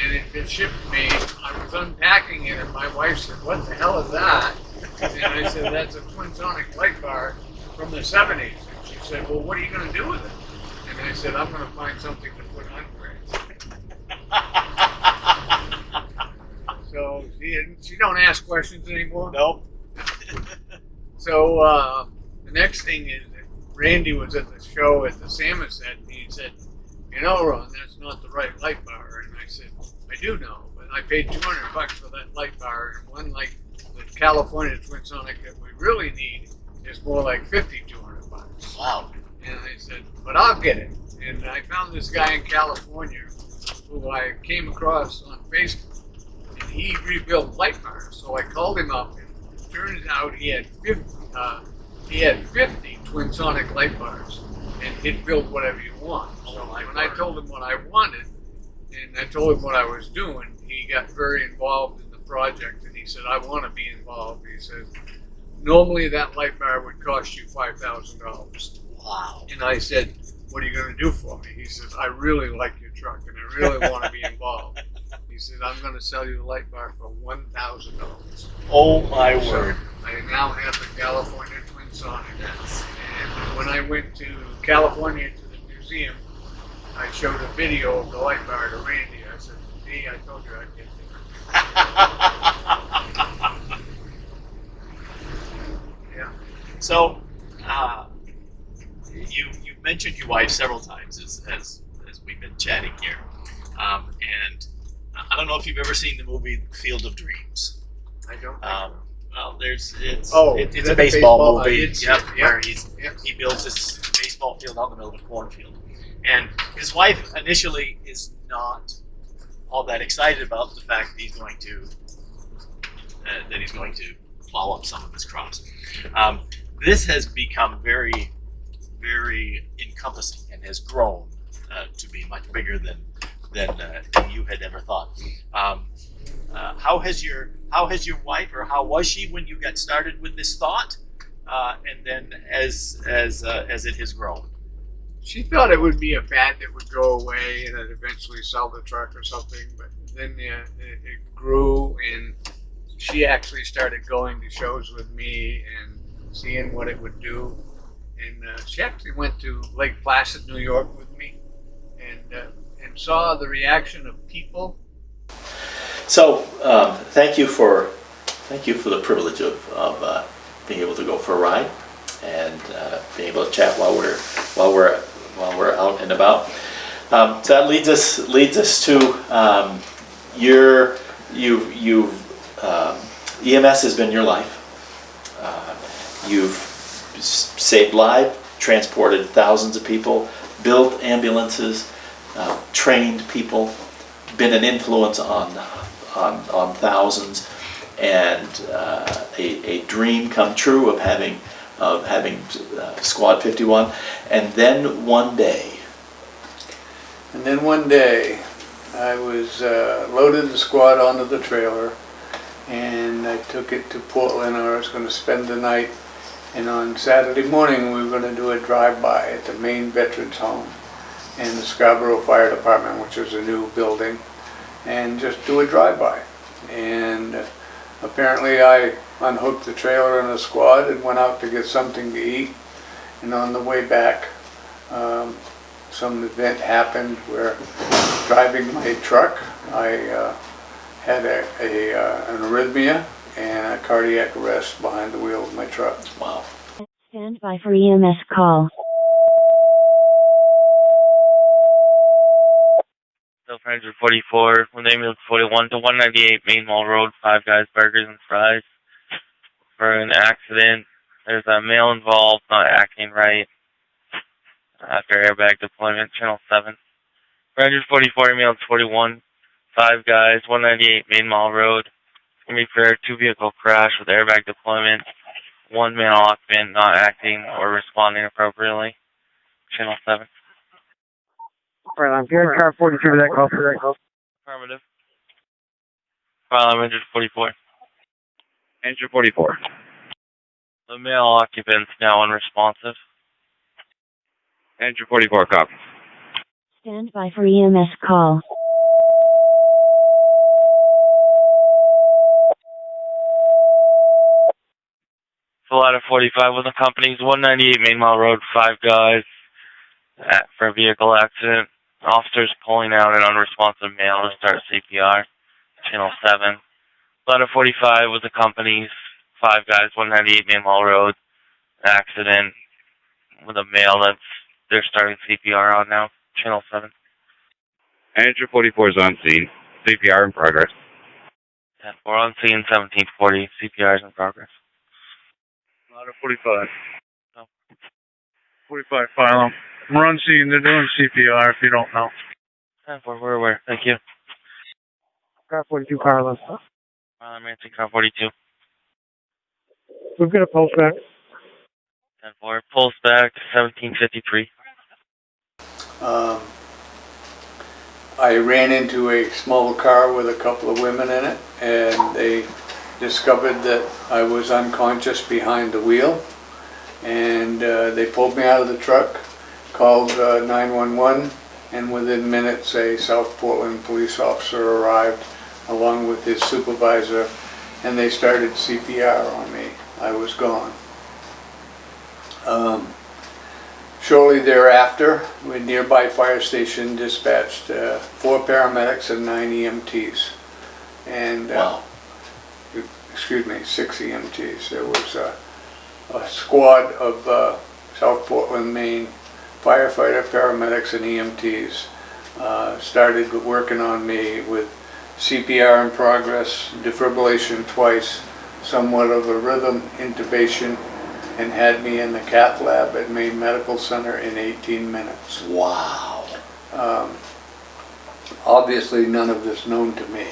and it had been shipped to me. I was unpacking it, and my wife said, what the hell is that? And I said, that's a Twin Sonic light bar from the 70s. And she said, well, what are you going to do with it? And I said, I'm going to find something to put under it. So she don't ask questions anymore. Nope. So the next thing is that Randy was at the show at the Samoset, and he said, you know, Ron, that's not the right light bar. And I said, I do know, but I paid $200 for that light bar, and one like the California Twin Sonic that we really need is more like $5,200. Wow. And I said, but I'll get it. And I found this guy in California who I came across on Facebook, and he rebuilt light bars. So I called him up, and it turns out he had 50 Twin Sonic light bars, and he'd build whatever you want. So when I told him what I wanted, and I told him what I was doing, he got very involved in the project, and he said, I want to be involved. He said, normally that light bar would cost you $5,000. Wow. And I said, what are you going to do for me? He says, I really like your truck, and I really want to be involved. He said, I'm going to sell you the light bar for $1,000. Oh my So word. I now have the California Twin Sonic. And when I went to California to the museum, I showed a video of the light bar to Randy. I said, see, I told you I'd get there. Yeah. So, you mentioned your wife several times as we've been chatting here, and I don't know if you've ever seen the movie Field of Dreams. I don't. Well, it's is a that baseball the movie. baseball? Where he builds this baseball field out in the middle of a cornfield, and his wife initially is not all that excited about the fact that he's going to plow up some of his crops. This has become very, very encompassing and has grown to be much bigger than you had ever thought. How has your wife, or how was she when you got started with this thought, and then as it has grown? She thought it would be a fad that would go away and I'd eventually sell the truck or something, but then it grew, and she actually started going to shows with me and seeing what it would do. And she actually went to Lake Placid, New York with me, and saw the reaction of people. So thank you for the privilege of being able to go for a ride and being able to chat while we're out and about. So that leads us to EMS has been your life. You've saved lives, transported thousands of people, built ambulances, trained people, been an influence on thousands, and a dream come true of having Squad 51. And then one day And then one day, I was loaded the squad onto the trailer, and I took it to Portland. I was going to spend the night, and on Saturday morning we were going to do a drive-by at the Maine Veterans Home and the Scarborough Fire Department, which is a new building, and just do a drive-by. And apparently I unhooked the trailer and the squad and went out to get something to eat, and on the way back some event happened where, driving my truck, I had an arrhythmia and a cardiac arrest behind the wheel of my truck. Wow. Stand by for EMS call. Ranger 44, with ambulance 41 to 198 Maine Mall Road, Five Guys Burgers and Fries. For an accident, there's a male involved not acting right after airbag deployment, channel 7. Ranger 44, ambulance 41, Five Guys, 198 Maine Mall Road. It's going to be for a two-vehicle crash with airbag deployment. One male occupant not acting or responding appropriately, channel 7. Right, I'm here in car 42 for that call. Affirmative. Ranger 44. Ranger 44. The male occupant's now unresponsive. Ranger 44, copy. Stand by for EMS call. Ladder 45 with the company's 198 Main Mile Road, Five Guys for a vehicle accident. Officers pulling out an unresponsive male to start CPR, channel 7. Ladder 45 with the company's Five Guys, 198 Main Mile Road, accident with a male they're starting CPR on now, channel 7. Ranger 44 is on scene. CPR in progress. 10-4 on scene, 1740. CPR is in progress. Ladder 45. No. 45, file. We're on scene. They're doing CPR if you don't know. 10-4, we're aware. Thank you. Car 42, Carlos. I'm answering car 42. We've got a pulse back. 10-4, pulse back to 1753. I ran into a small car with a couple of women in it, and they discovered that I was unconscious behind the wheel, and they pulled me out of the truck, called 911, and within minutes a South Portland police officer arrived along with his supervisor, and they started CPR on me. I was gone. Shortly thereafter, a nearby fire station dispatched 4 paramedics and 9 EMTs. And, Wow. excuse me, 6 EMTs. There was a squad of South Portland, Maine firefighter, paramedics, and EMTs started working on me with CPR in progress, defibrillation twice, somewhat of a rhythm, intubation, and had me in the cath lab at Maine Medical Center in 18 minutes. Wow. Obviously none of this known to me.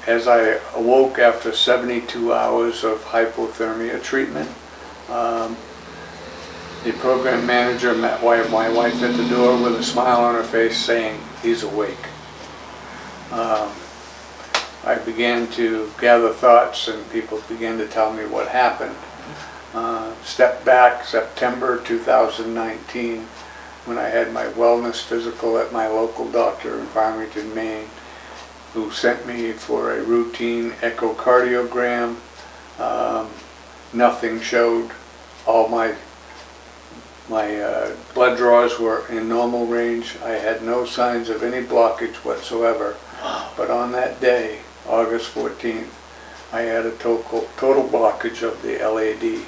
As I awoke after 72 hours of hypothermia treatment, the program manager met my wife at the door with a smile on her face saying, "He's awake." I began to gather thoughts, and people began to tell me what happened. Step back, September 2019, when I had my wellness physical at my local doctor in Farmington, Maine, who sent me for a routine echocardiogram. Nothing showed. All my blood draws were in normal range. I had no signs of any blockage whatsoever. But on that day, August 14th, I had a total blockage of the LAD,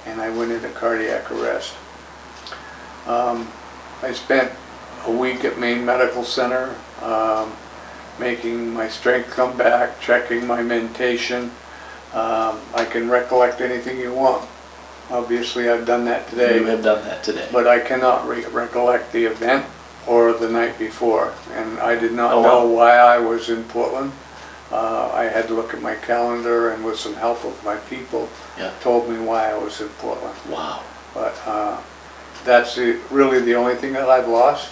and I went into cardiac arrest. I spent a week at Maine Medical Center, making my strength come back, checking my mentation. I can recollect anything you want. Obviously, I've done that today. You have done that today. But I cannot recollect the event or the night before, and I did not know why I was in Portland. I had to look at my calendar, and with some help of my people, told me why I was in Portland. Wow. But that's really the only thing that I've lost.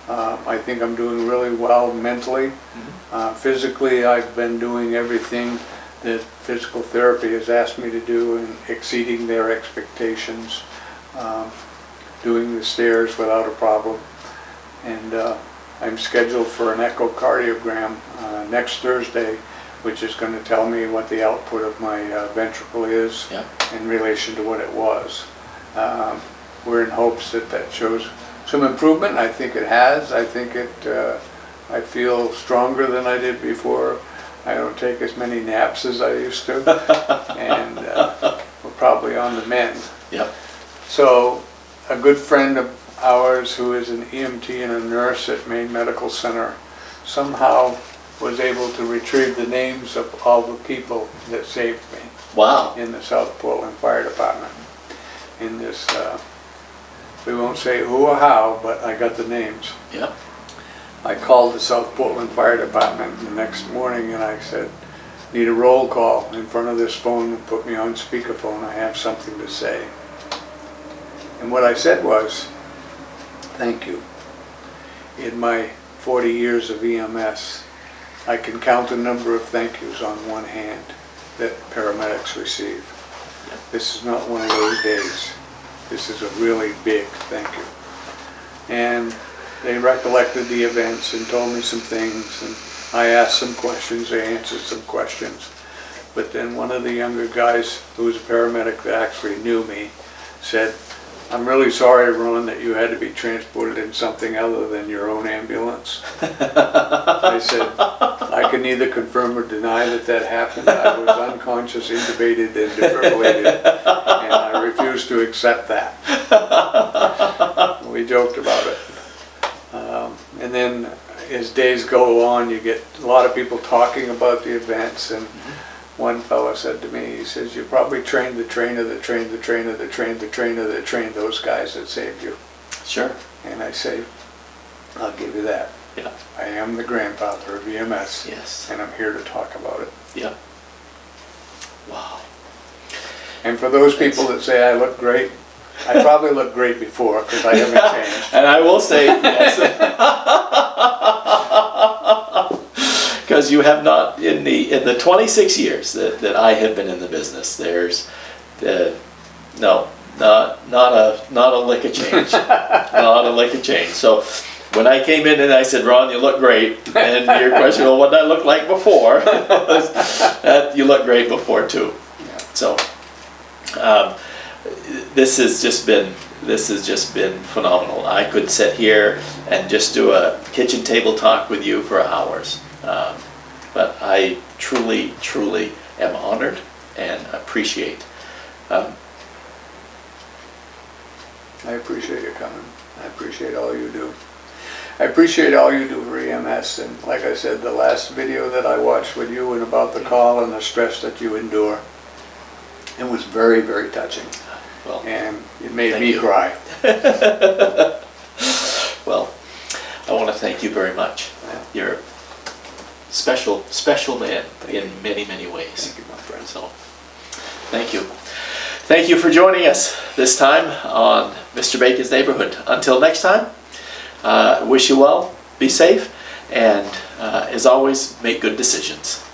I think I'm doing really well mentally. Physically, I've been doing everything that physical therapy has asked me to do and exceeding their expectations, doing the stairs without a problem. And I'm scheduled for an echocardiogram next Thursday, which is going to tell me what the output of my ventricle is in relation to what it was. We're in hopes that that shows some improvement. I think it has. I think I feel stronger than I did before. I don't take as many naps as I used to, and we're probably on the mend. Yep. So a good friend of ours who is an EMT and a nurse at Maine Medical Center somehow was able to retrieve the names of all the people that saved me. Wow. In the South Portland Fire Department. In this, we won't say who or how, but I got the names. Yep. I called the South Portland Fire Department the next morning and I said, need a roll call in front of this phone and put me on speakerphone. I have something to say. And what I said was, thank you. In my 40 years of EMS, I can count the number of thank yous on one hand that paramedics receive. This is not one of those days. This is a really big thank you. And they recollected the events and told me some things, and I asked some questions, they answered some questions. But then one of the younger guys, who was a paramedic that actually knew me, said, I'm really sorry, Ron, that you had to be transported in something other than your own ambulance. I said, I can neither confirm or deny that that happened. I was unconscious, intubated, and defibrillated, and I refuse to accept that. We joked about it. And then as days go on, you get a lot of people talking about the events, and one fellow said to me, he says, you probably trained the trainer that trained the trainer that trained the trainer that trained those guys that saved you. Sure. And I say, I'll give you that. Yeah. I am the grandfather of EMS. Yes. And I'm here to talk about it. Yeah. Wow. And for those people that say I look great, I probably looked great before because I haven't changed. And I will say, yes, because you have not, in the 26 years that I have been in the business, there's no, not a lick of change, not a lick of change. So when I came in and I said, Ron, you look great, and your question, well, what did I look like before? You look great before too. Yeah. So. This has just been phenomenal. I could sit here and just do a kitchen table talk with you for hours, but I truly am honored and appreciate. I appreciate you coming. I appreciate all you do. I appreciate all you do for EMS, and like I said, the last video that I watched with you and about the call and the stress that you endure, it was very, very touching. Well, and it made me cry. Well, I want to thank you very much. You're a special man in many ways. Thank you, my friend. So, thank you. Thank you for joining us this time on Mr. Bacon's Neighborhood. Until next time, wish you well, be safe, and as always, make good decisions.